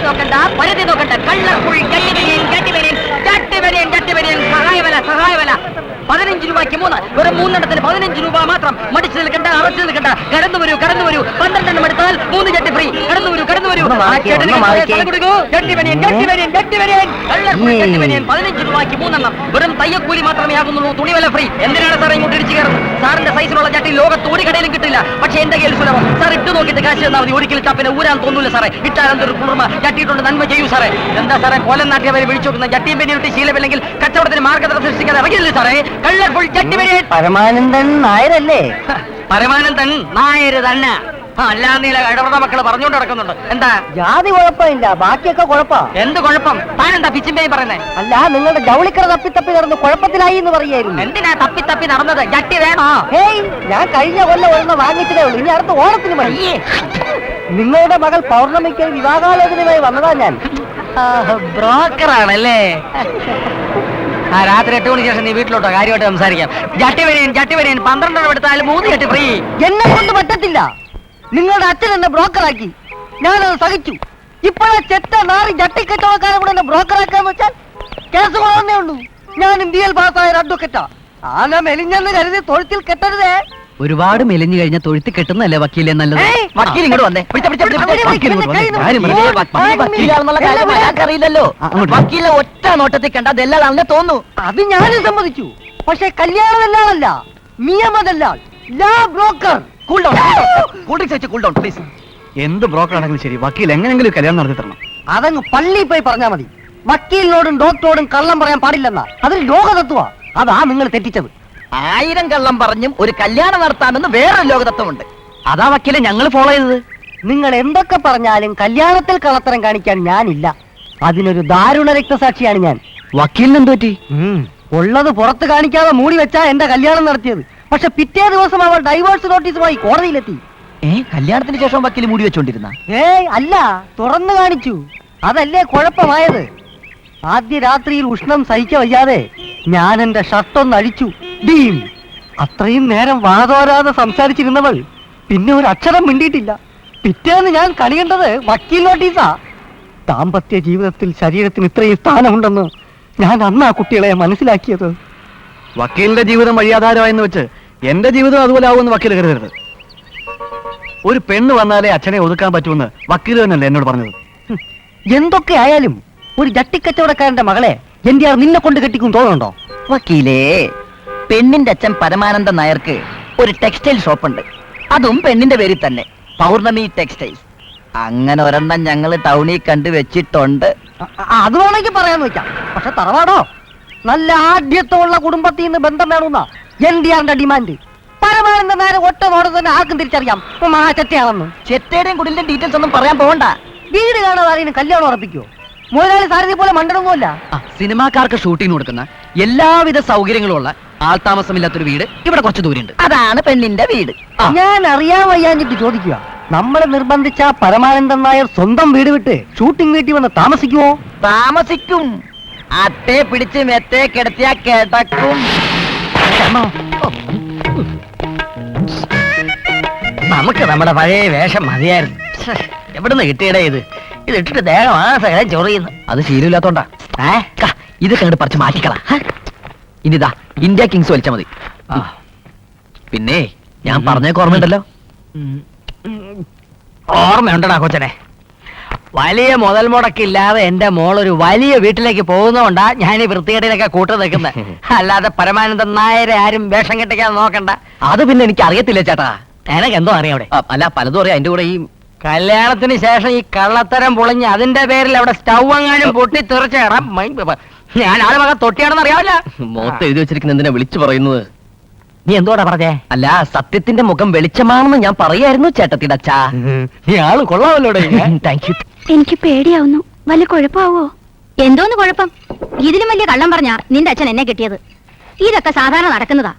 നോക്കണ്ട, പരിധി നോക്കണ്ട. കളർഫുൾ സഹായവല 15 രൂപയ്ക്ക് 3. വെറും 3 15 രൂപ മാത്രം. മടിച്ചു നിൽക്കണ്ട, അറച്ചു നിൽക്കണ്ട. കടന്നു വരൂ 12 എടുത്താൽ 3 ജട്ടി ഫ്രീ. കടന്നു വരൂ 15 രൂപയ്ക്ക് 3. വെറും തയ്യക്കൂലി മാത്രമേ ആകുന്നുള്ളൂ. തുണിവല ഫ്രീ. എന്തിനാണ് സാർ ഇങ്ങോട്ട് ഇടിച്ചു കയറുന്നത്? സാറിന്റെ സൈസിലുള്ള ജട്ടി ലോകത്ത് ഒരു കടയിലും കിട്ടില്ല. പക്ഷെ എന്റെ കയ്യിൽ സുലഭം. സാർ ഇട്ട് നോക്കിയിട്ട് കാശ് തന്നാൽ മതി. ഒരിക്കലും ഇട്ടാ ഊരാൻ തോന്നൂല സാറേ. ഇട്ടാലെന്തൊരു കുളിർമ. ജട്ടിയിട്ടുണ്ട് നന്മ ചെയ്യൂ സാറേ. എന്താ സാറേ കോലം നാട്ടിൽ അവരെ വിളിച്ചു നോക്കുന്ന? ജട്ടിയും പെണ്ണിട്ട് ശീലമില്ലെങ്കിൽ കച്ചവടത്തിന് മാർഗദർശനം സൃഷ്ടിക്കാതെ ഇറങ്ങിയില്ലേ സാറേ? കളർഫുൾ ജട്ടി പെണ്ണിൻ. പരമാനന്ദൻ നായരല്ലേ? പരമാനന്ദൻ നായര് തന്നെ. അല്ലാതെ ഇടപെട മക്കള് പറഞ്ഞുകൊണ്ട് നടക്കുന്നുണ്ട്. എന്താ? ജാതി കുഴപ്പമില്ല, ബാക്കിയൊക്കെ കുഴപ്പാ. എന്ത് കുഴപ്പം? താനെന്താ പിച്ചിമ്പേയും പറയുന്നേ? അല്ല, നിങ്ങളുടെ ജൗളിക്കറ തപ്പി നടന്ന് കുഴപ്പത്തിലായി എന്ന് പറയായിരുന്നു. എന്തിനാ തപ്പി നടന്നത്? ജട്ടി വേണോ? ഹേയ്, ഞാൻ കഴിഞ്ഞ കൊല്ലം ഒരെണ്ണം വാങ്ങിച്ചതേ ഉള്ളൂ. ഇനി അടുത്ത ഓണത്തിന് മതി. നിങ്ങളുടെ മകൾ പൗർണമിക്ക് വിവാഹാലോചനയുമായി വന്നതാ ഞാൻ. ബ്രോക്കറാണല്ലേ? രാത്രി 8 മണിക്ക് ശേഷം നീ വീട്ടിലോട്ടോ, കാര്യമായിട്ട് സംസാരിക്കാം. ജട്ടി വരെയും 12 എടുത്താൽ 3 ജട്ടി ഫ്രീ. എന്നെ കൊണ്ട് പറ്റത്തില്ല. നിങ്ങളുടെ അച്ഛൻ എന്നെ ബ്രോക്കറാക്കി, ഞാനത് സഹിച്ചു. ഇപ്പോഴാ ചെറ്റ നാറി ജട്ടിക്കച്ചവടക്കാരെ കൂടെ എന്നെ ബ്രോക്കറാക്കാന്ന് വെച്ചാൽ കേസ് കൊള്ളാന്നേ ഉള്ളൂ. ഞാനും BL പാസ്സായ ഒരു അഡ്വക്കറ്റാ. ആന മെലിഞ്ഞെന്ന് കരുതി തൊഴുത്തിൽ കെട്ടരുതേ. ഒരുപാട് മെലിഞ്ഞു കഴിഞ്ഞ തൊഴുത്തി കെട്ടുന്നല്ലേ വക്കീലെ നല്ലത്? വക്കീൽ ഇങ്ങോട്ട് വന്നേ. അറിയില്ലല്ലോ. വക്കീലെ ഒറ്റ നോട്ടത്തിൽ കണ്ട ദല്ലാളാണെന്ന് തോന്നുന്നു. അത് ഞാനും സമ്മതിച്ചു. പക്ഷെ കല്യാണ ദല്ലാളല്ല, നിയമദല്ലാൾ, ലാ ബ്രോക്കർ. എന്ത് ബ്രോക്കർ ആണെങ്കിലും ശരി, വക്കീൽ എങ്ങനെയെങ്കിലും കല്യാണം നടത്തി തരണം. അതങ്ങ് പള്ളിയിൽ പോയി പറഞ്ഞാൽ മതി. വക്കീലിനോടും ഡോക്ടറോടും കള്ളം പറയാൻ പാടില്ലെന്നാ. അതൊരു ലോകതത്വ. അതാ നിങ്ങൾ തെറ്റിച്ചത്. 1000 കള്ളം പറഞ്ഞും ഒരു കല്യാണം നടത്താമെന്ന് വേറൊരു ലോകതത്വമുണ്ട്. അതാ വക്കീലെ ഞങ്ങൾ ഫോളോ ചെയ്തത്. നിങ്ങൾ എന്തൊക്കെ പറഞ്ഞാലും കല്യാണത്തിൽ കള്ളത്തരം കാണിക്കാൻ ഞാനില്ല. അതിനൊരു ദാരുണ രക്തസാക്ഷിയാണ് ഞാൻ. വക്കീലിന് എന്ത് പറ്റി? ഉള്ളത് പുറത്ത് കാണിക്കാതെ മൂടി വെച്ചാ എന്റെ കല്യാണം നടത്തിയത്. പക്ഷെ പിറ്റേ ദിവസം അവൾ ഡൈവേഴ്സ് നോട്ടീസുമായി കോടതിയിലെത്തി. കല്യാണത്തിന് ശേഷം വക്കീൽ മൂടി വെച്ചോണ്ടിരുന്ന? അല്ല, തുറന്നു കാണിച്ചു. അതല്ലേ കുഴപ്പമായത്. ആദ്യ രാത്രിയിൽ ഉഷ്ണം സഹിക്ക വയ്യാതെ ഞാൻ എന്റെ ഷർട്ടൊന്ന് അഴിച്ചു. ഡീം. അത്രയും നേരം വാതോരാതെ സംസാരിച്ചിരുന്നവൾ പിന്നെ ഒരു അക്ഷരം മിണ്ടിയിട്ടില്ല. പിറ്റേന്ന് ഞാൻ കണിയേണ്ടത് വക്കീൽ നോട്ടീസാ. ദാമ്പത്യ ജീവിതത്തിൽ ശരീരത്തിന് ഇത്രയും സ്ഥാനമുണ്ടെന്ന് ഞാൻ അന്ന് ആ കുട്ടികളെ മനസ്സിലാക്കിയത്. വക്കീലിന്റെ ജീവിതം വഴിയാധാരമായെന്ന് വെച്ച് എന്റെ ജീവിതം അതുപോലെ ആവുമെന്ന് വക്കീൽ കരുതരുത്. ഒരു പെണ്ണ് വന്നാലേ അച്ഛനെ ഒതുക്കാൻ പറ്റുമെന്ന് വക്കീൽ തന്നെയല്ലേ എന്നോട് പറഞ്ഞത്. എന്തൊക്കെ ആയാലും ഒരു ജട്ടിക്കച്ചവടക്കാരന്റെ മകളെ NTR നിന്നെ കൊണ്ട് കെട്ടിക്കും തോന്നുന്നുണ്ടോ? വക്കീലേ, പെണ്ണിന്റെ അച്ഛൻ പരമാനന്ദൻ നായർക്ക് ഒരു ടെക്സ്റ്റൈൽ ഷോപ്പുണ്ട്. അതും പെണ്ണിന്റെ പേരിൽ തന്നെ, പൗർണമി ടെക്സ്റ്റൈൽസ്. അങ്ങനെ ഒരെണ്ണം ഞങ്ങൾ ടൗണിൽ കണ്ടു വെച്ചിട്ടുണ്ട്. അത് വേണമെങ്കിൽ പറയാന്ന് വെക്കാം. പക്ഷെ തറവാടോ നല്ല ആദ്യത്തുള്ള കുടുംബത്തിൽ നിന്ന് ബന്ധം വേണമെന്നാ NTRന്റെ ഡിമാൻഡ്. പരമാനന്ദൻ നായർ ഒറ്റ നോടെ തന്നെ ആർക്കും തിരിച്ചറിയാം ചെറ്റയാണെന്ന്. ചെറ്റയുടെയും കുടിലിന്റെ ഡീറ്റെയിൽസ് ഒന്നും പറയാൻ പോകണ്ട. വീട് കാണാതെ ആരെയും കല്യാണം ഉറപ്പിക്കുവോ? മുതലാളി സാരഥി പോലെ മണ്ടനൊന്നുമല്ല. സിനിമാക്കാർക്ക് ഷൂട്ടിംഗ് കൊടുക്കുന്ന എല്ലാവിധ സൗകര്യങ്ങളും ഉള്ള ആൾതാമസമില്ലാത്തൊരു വീട് ഇവിടെ കുറച്ച് ദൂരമുണ്ട്. അതാണ് പെണ്ണിന്റെ വീട്. ഞാൻ അറിയാൻ വയ്യാഞ്ഞിട്ട് ചോദിക്കുക, നമ്മളെ നിർബന്ധിച്ച പരമാനന്ദൻ നായർ സ്വന്തം വീട് വിട്ട് ഷൂട്ടിംഗ് വീട്ടിൽ വന്ന് താമസിക്കുവോ? താമസിക്കും. അട്ടേ പിടിച്ച് മെത്തേ കിടത്തിയാ കിടക്കും. നമുക്ക് നമ്മുടെ പഴയ വേഷം മതിയായിരുന്നു. എവിടുന്ന് കിട്ടിയടേ ഇത്? ഇത് ഇട്ടിട്ട് ദേഹം ചൊറിയുന്നു. അത് ശീലമില്ലാത്തോണ്ടാ. ഇത് കണ്ട് പറിച്ച് മാറ്റിക്കളാ. ഇനിതാ ഇന്ത്യ കിങ്സ് വലിച്ചാ മതി. പിന്നെ ഞാൻ പറഞ്ഞേക്ക് ഓർമ്മയുണ്ടല്ലോ? ഓർമ്മയുണ്ടടാ കൊച്ചനെ. വലിയ മുതൽ മുടക്കില്ലാതെ എന്റെ മോളൊരു വലിയ വീട്ടിലേക്ക് പോകുന്നതുകൊണ്ടാ ഞാൻ ഈ വൃത്തികേടിനൊക്കെ കൂട്ടു നിൽക്കുന്നത്. അല്ലാതെ പരമാനന്ദൻ നായരെ ആരും വേഷം കെട്ടിക്കാൻ നോക്കണ്ട. അത് പിന്നെ എനിക്ക് അറിയത്തില്ല ചേട്ടാ. എനക്ക് എന്തോ അറിയാം അവിടെ. അല്ല, പലതും അറിയാം. എന്റെ കൂടെ ഈ കല്യാണത്തിന് ശേഷം ഈ കള്ളത്തരം പൊളിഞ്ഞ് അതിന്റെ പേരിൽ അവിടെ സ്റ്റൗ എങ്ങാനും പൊട്ടി തെറിച്ചേടാം. ഞാൻ ആളെ മകൻ തൊട്ടിയാണെന്ന് അറിയാവില്ല. മോത്ത് എഴുതി വെച്ചിരിക്കുന്ന എന്തിനാ വിളിച്ചു പറയുന്നത്? നീ എന്തോടാ പറഞ്ഞേ? അല്ല, സത്യത്തിന്റെ മുഖം വെളിച്ചമാണെന്ന് ഞാൻ പറയായിരുന്നു ചേട്ടത്തിയുടെ അച്ഛാ. നീ ആള് കൊള്ളാമല്ലോ. Thank you. എനിക്ക് പേടിയാവുന്നു. വല്ല കുഴപ്പമാവോ? എന്തോന്ന് കുഴപ്പം? ഇതിലും വലിയ കള്ളം പറഞ്ഞാ നിന്റെ അച്ഛൻ എന്നെ കിട്ടിയത്. ഇതൊക്കെ സാധാരണ നടക്കുന്നതാ.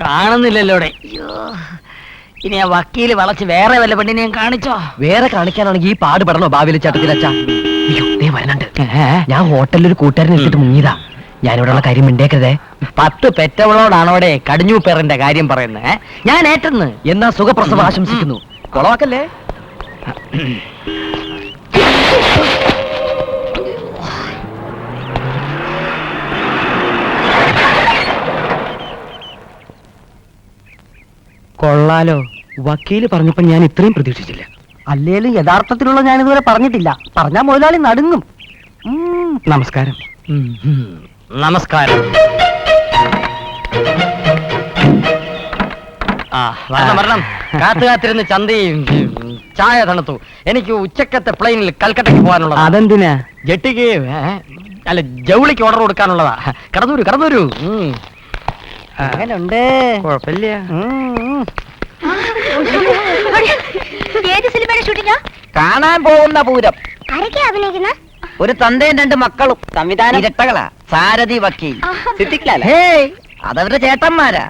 കാണുന്നില്ലല്ലോടെ. ഇനി ആ വക്കീല് വളച്ച് വേറെ വല്ല പെണ്ണിനെയും കാണിച്ചോ? വേറെ കാണിക്കാനാണെങ്കിൽ ഈ പാടുപെടണോ ഭാവിയിലെ ചേട്ടത്തിലച്ഛാ? വരണുണ്ട്. ഞാൻ ഹോട്ടലിൽ ഒരു കൂട്ടുകാരൻ എടുത്തിട്ട് മുങ്ങിയതാ. ഞാനിവിടെയുള്ള കാര്യം മിണ്ടേക്കരുതേ. 10 പെറ്റവളോടാണോടെ കടിഞ്ഞു പേറിന്റെ കാര്യം പറയുന്നത്. ഞാൻ ഏറ്റെന്ന്. എന്നാ സുഖപ്രസവം ആശംസിക്കുന്നു. കൊളവാക്കല്ലേ? കൊള്ളാലോ, വക്കീല് പറഞ്ഞപ്പോ ഞാൻ ഇത്രയും പ്രതീക്ഷിച്ചില്ല. അല്ലേലും യഥാർത്ഥത്തിലുള്ള ഞാൻ ഇതുവരെ പറഞ്ഞിട്ടില്ല. പറഞ്ഞാ മുതലാളി നടുങ്ങും. നമസ്കാരം. നമസ്കാരം. വരണം. കാത്തിരുന്ന് ചന്തയും ചായ തണുത്തു. എനിക്ക് ഉച്ചക്കത്തെ പ്ലെയിനിൽ കൽക്കട്ടയ്ക്ക് പോകാനുള്ളത്. അതെന്തിനാ? ജെട്ടിക്ക് അല്ല, ജൗളിക്ക് ഓർഡർ കൊടുക്കാനുള്ളതാ. കടന്നൂര്. അങ്ങനുണ്ട്. കുഴപ്പമില്ല. ഏത് സിനിമയുടെ ഷൂട്ടിങ്ങാ? കാണാൻ പോകുന്ന പൂരം. ആരൊക്കെയാ അഭിനയിക്കുന്ന? ഒരു തന്തയും 2 മക്കളും. സംവിധാനം ഇരട്ടകളാ. സാരഥി വക്കീൽ. സിദ്ദിഖ്ലാൽ. അതവരുടെ ചേട്ടന്മാരാ.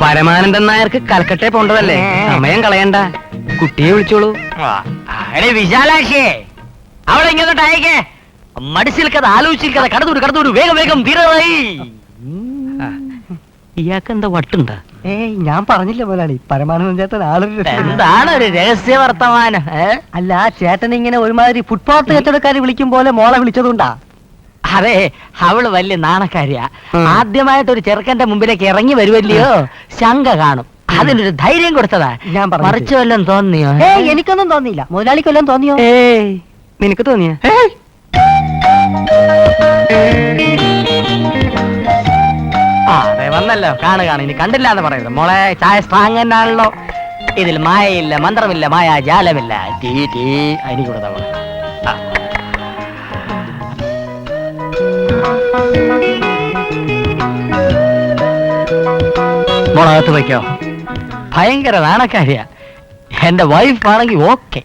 പരമാനന്ദൻ നായർക്ക് കൽക്കട്ടെ പോണ്ടതല്ലേ, സമയം കളയണ്ട, കുട്ടിയെ വിളിച്ചോളൂ. വിശാലാക്ഷിയെ അവളെ ഇങ്ങോട്ട് അയക്കേ. മടിച്ചിരിക്കത്, ആലോചിച്ചിരിക്കത്. കടന്നൂര് വേഗം തീരായി. ഇയാൾക്ക് എന്താ വട്ടുണ്ടാ? ഞാൻ പറഞ്ഞില്ല മുതലാളി, പരമാനന്ദൻ ചേട്ടൻ ആളൊരു എന്താണ് ഒരു രഹസ്യ വർത്തമാനം? അല്ല, ചേട്ടൻ ഇങ്ങനെ ഒരുമാതിരി ഫുട്പാത്ത് കച്ചവടക്കാര് വിളിക്കും പോലെ മോളെ വിളിച്ചതുകൊണ്ടാ. അതെ, അവള് വലിയ നാണക്കാരിയാ. ആദ്യമായിട്ട് ഒരു ചെറുക്കന്റെ മുമ്പിലേക്ക് ഇറങ്ങി വരുമല്ലയോ, ശങ്ക കാണും. അതിനൊരു ധൈര്യം കൊടുത്തതാ. ഞാൻ മറിച്ചു വല്ലതും തോന്നിയോ? എനിക്കൊന്നും തോന്നിയില്ല. മുതലാളിക്ക് വല്ലതും തോന്നിയോ? നിനക്ക് തോന്നിയ? അതെ, വന്നല്ലോ. കാണു. ഇനി കണ്ടില്ല എന്ന് പറയരുത് മോളെ. ചായ സ്ട്രാങ് തന്നെയാണല്ലോ. ഇതിൽ മായയില്ല, മന്ത്രമില്ല, മായാജാലമില്ല. അതിന് കൊടുത്ത മോളെ. മോളകത്ത് വയ്ക്കോ. ഭയങ്കര നാണക്കാരിയാ. എന്റെ വൈഫ് ആണെങ്കിൽ ഓക്കെ.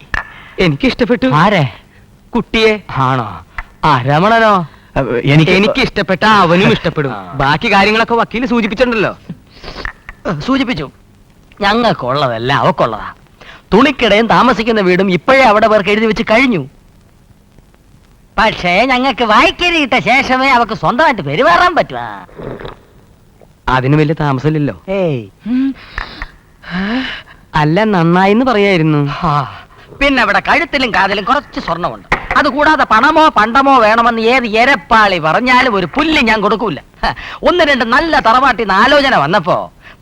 എനിക്ക് ഇഷ്ടപ്പെട്ടു. ആരെ? കുട്ടിയെ. ആണോ? രമണനോ? എനിക്ക് ഇഷ്ടപ്പെട്ട അവനും ഇഷ്ടപ്പെടും. ബാക്കി കാര്യങ്ങളൊക്കെ വക്കീല് സൂചിപ്പിച്ചിട്ടുണ്ടല്ലോ. സൂചിപ്പിച്ചു. ഞങ്ങൾക്കുള്ളതല്ല അവക്കുള്ളതാ. തുണിക്കിടയും താമസിക്കുന്ന വീടും ഇപ്പോഴേ അവിടെ പേർക്ക് എഴുതി വെച്ച് കഴിഞ്ഞു. പക്ഷേ ഞങ്ങൾക്ക് വായിക്കരിയിട്ട ശേഷമേ അവക്ക് സ്വന്തമായിട്ട് പെരുമാറാൻ പറ്റുക. അതിന് വലിയ താമസമില്ലല്ലോ. അല്ല, നന്നായിന്ന് പറയായിരുന്നു. പിന്നെ അവിടെ കഴുത്തിലും കാതിലും കുറച്ച് സ്വർണ്ണമുണ്ട്. അതുകൂടാതെ പണമോ പണ്ടമോ വേണമെന്ന് ഏത് എരപ്പാളി പറഞ്ഞാലും ഒരു പുല്ല് ഞാൻ കൊടുക്കൂല. 1-2 നല്ല തറവാട്ടിന്ന് ആലോചന വന്നപ്പോ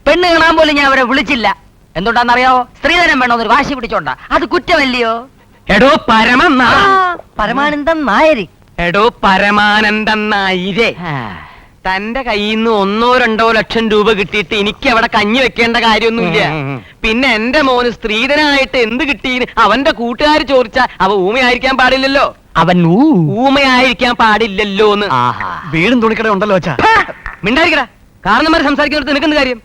പെണ്ണ് കാണാൻ പോലും ഞാൻ അവരെ വിളിച്ചില്ല. എന്തുകൊണ്ടാന്നറിയാവോ? സ്ത്രീധനം വേണമെന്നൊരു വാശി പിടിച്ചോണ്ടാ. അത് കുറ്റമല്ലയോ? എടോ പരമാനന്ദൻ നായര്. എടോ പരമാനന്ദൻ നായരെ, തന്റെ കയ്യിൽ നിന്ന് 1-2 ലക്ഷം രൂപ കിട്ടിയിട്ട് എനിക്ക് അവിടെ കഞ്ഞി വെക്കേണ്ട കാര്യമൊന്നുമില്ല. പിന്നെ എന്റെ മോന് സ്ത്രീധനായിട്ട് എന്ത് കിട്ടീന് അവന്റെ കൂട്ടുകാർ ചോദിച്ചാ അവ ഊമയായിരിക്കാൻ പാടില്ലല്ലോ. അവൻ ഊമയായിരിക്കാൻ പാടില്ലല്ലോന്ന്. വീടും തുണിക്കട ഉണ്ടല്ലോ അച്ഛാ. മിണ്ടായിരിക്കടാ. കാരണന്മാരെ സംസാരിക്കുന്നിടത്ത് നിനക്കെന്ത് കാര്യം?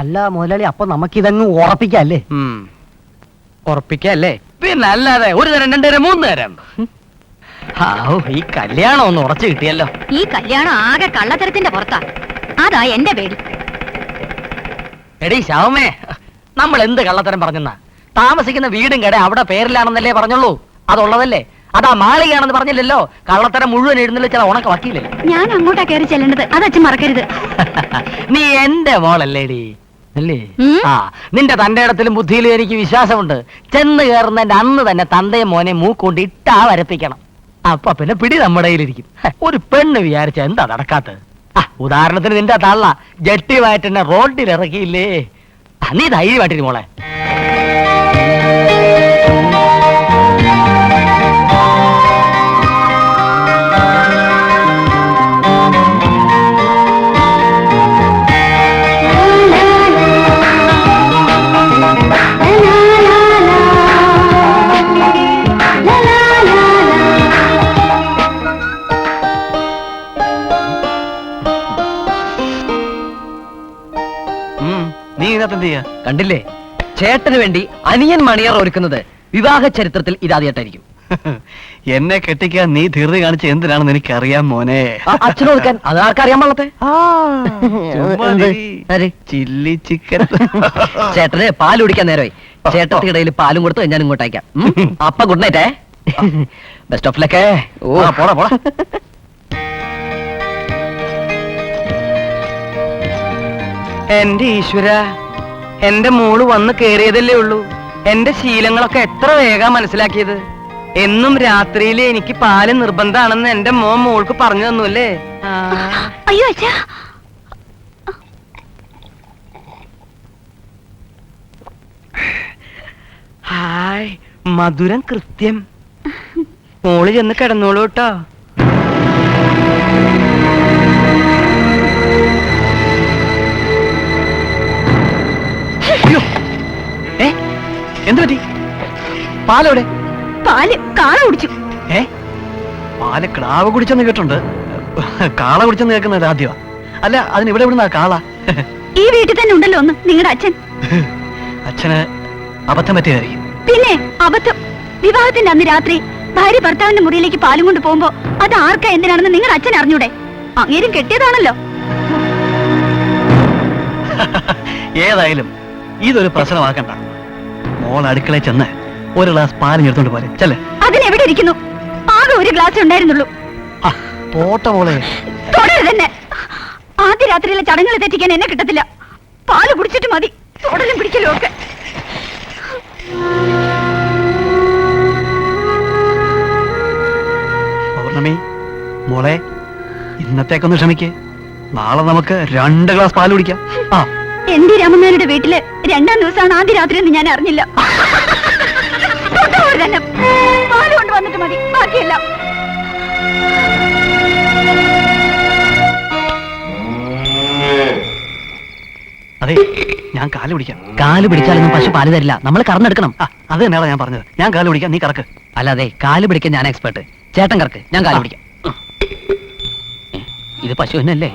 അല്ല മുതലാളി, അപ്പൊ നമുക്കിതങ്ങ് ഉറപ്പിക്കല്ലേ? ഉറപ്പിക്കല്ലേ? പിന്നെ അല്ലാതെ 1 തരം 2 തരം 3 തരം. ഈ കല്യാണം ഒന്ന് ഉറച്ചു കിട്ടിയല്ലോ. ഈ കല്യാണം ആകെ കള്ളത്തരത്തിന്റെ പുറത്താ. അതാ എന്റെ പേടി. എടീ ശവമേ, നമ്മൾ എന്ത് കള്ളത്തരം പറഞ്ഞെന്നാ? താമസിക്കുന്ന വീടും കട അവിടെ പേരിലാണെന്നല്ലേ പറഞ്ഞുള്ളൂ. അതുള്ളതല്ലേ? അതാ മാളികയാണെന്ന് പറഞ്ഞില്ലല്ലോ. കള്ളത്തരം മുഴുവൻ എഴുന്നള്ളിച്ച ഉണക്ക വക്കീലേ. ഞാൻ അങ്ങോട്ടാ കയറി ചെല്ലേണ്ടത്, അത് അച്ഛൻ മറക്കരുത്. നീ എന്റെ മോളല്ലേടി, അല്ലേ? നിന്റെ തന്റെ ഇടത്തിലും ബുദ്ധിയിലും എനിക്ക് വിശ്വാസമുണ്ട്. ചെന്ന് കയറുന്നതിന്റെ അന്ന് തന്നെ തന്തയും മോനെ മൂക്കൊണ്ട് ഇട്ടാ വരപ്പിക്കണം. അപ്പൊ പിന്നെ പിടി നമ്മുടെ കയ്യിലിരിക്കും. ഒരു പെണ്ണ് വിചാരിച്ച എന്താ നടക്കാത്തത്? ഉദാഹരണത്തിന് നിന്റെ തള്ള ജട്ടിയുമായിട്ട് എന്നെ റോഡിൽ ഇറക്കിയില്ലേ? നീ ധൈര്യമായിട്ടിരി മോളെ. കണ്ടില്ലേ, ചേട്ടന് വേണ്ടി അനിയൻ മണിയർ ഒരുക്കുന്നത് വിവാഹ ചരിത്രത്തിൽ ഇതാദ്യമായിട്ടായിരിക്കും. എന്നെ കെട്ടിക്കാൻ നീ ധീർതി കാണിച്ച എന്തിനാണെന്ന് എനിക്കറിയാം മോനെ. അച്ഛനൊതുക്കാൻ അതാർക്കറിയാൻ പാടത്തെ? Chilli chicken. ചേട്ടന് പാല് കുടിക്കാൻ നേരമായി. ചേട്ടത്തിടയിൽ പാലും കൊടുത്ത് ഞാൻ ഇങ്ങോട്ട് അയക്കാം. അപ്പ ഗുഡ് നൈറ്റേ. Best of luck. പോടാ പോടാ. എന്റെ ഈശ്വര, എന്റെ മോള് വന്ന് കേറിയതല്ലേ ഉള്ളൂ. എന്റെ ശീലങ്ങളൊക്കെ എത്ര വേഗം മനസ്സിലാക്കിയത്. എന്നും രാത്രിയിൽ എനിക്ക് പാല് നിർബന്ധാണെന്ന് എന്റെ മോൻ മോൾക്ക് പറഞ്ഞു തന്നു അല്ലേ? അയ്യോ അച്ഛാ, ഹായ്, മധുരം കൃത്യം. മോള് ചെന്ന് കിടന്നോളൂ കേട്ടോ. അയ്യോ, എന്ത് പറ്റി? പാലെവിടെ? പാല് കാള കുടിച്ചു. പാല് ക്ലാവ് കുടിച്ചെന്ന് കേട്ടുണ്ട്, കാള കുടിച്ചെന്ന് കേൾക്കുന്നത് ആദ്യമാ. അല്ല, അതിന് ഇവിടെ ഇവിടുന്ന കാള? ഈ വീട്ടിൽ തന്നെ ഉണ്ടല്ലോ ഒന്ന് നിങ്ങളുടെ അച്ഛൻ. അച്ഛന് അബദ്ധം പറ്റിയതായിരിക്കും. പിന്നെ അബദ്ധം. വിവാഹത്തിന്റെ അന്ന് രാത്രി ഭാര്യ ഭർത്താവിന്റെ മുറിയിലേക്ക് പാലും കൊണ്ട് പോകുമ്പോ അത് ആർക്കാ എന്തിനാണെന്ന് നിങ്ങളുടെ അച്ഛൻ അറിഞ്ഞൂടെ? അങ്ങേരും കെട്ടിയതാണല്ലോ. ഏതായാലും ഇതൊരു പ്രശ്നമാക്കണ്ട. മോൾ അടുക്കളയിൽ ചെന്ന് ഒരു ഗ്ലാസ് പാലിഞ്ഞെടുത്തോണ്ട് പോരെ. ചെല്ലേ. അതിനെവിടെ ഇരിക്കുന്നു? ആകെ ഒരു ഗ്ലാസ് ഉണ്ടായിരുന്നുള്ളൂ. പോട്ട മോളെ. തുടരുത് തന്നെ. ആദ്യ രാത്രിയിലെ ചടങ്ങുകൾ തെറ്റിക്കാൻ എന്നെ കിട്ടത്തില്ല. പാല് കുടിച്ചിട്ട് മതി തൊടലും പിടിക്കലും ഒക്കെ. പൗർണമി മോളെ, ഇന്നത്തേക്കൊന്ന് ക്ഷമിക്കേ. നാളെ നമുക്ക് 2 ഗ്ലാസ് പാല് കുടിക്കാം. എന്റെ രാമനാരുടെ വീട്ടില് 2ാം ദിവസമാണ് ആദ്യ രാത്രി എന്ന് ഞാൻ അറിഞ്ഞില്ല. തന്നെ പാല് കൊണ്ട് വന്നിട്ട് മതി, ബാക്കിയല്ല. അതെ, ഞാൻ കാല് പിടിക്കാം. കാല് പിടിച്ചാലൊന്നും പശു പാല് തരില്ല, നമ്മൾ കറന്നെടുക്കണം. അത് തന്നെയാണ് ഞാൻ പറഞ്ഞത്. ഞാൻ കാല് പിടിക്കാം, നീ കറക്ക്. അല്ലാതെ കാല് പിടിക്കാൻ ഞാൻ എക്സ്പെർട്ട്. ചേട്ടൻ കറക്ക്, ഞാൻ കാല് പിടിക്കാം. ഇത് പശു തന്നെയല്ലേ?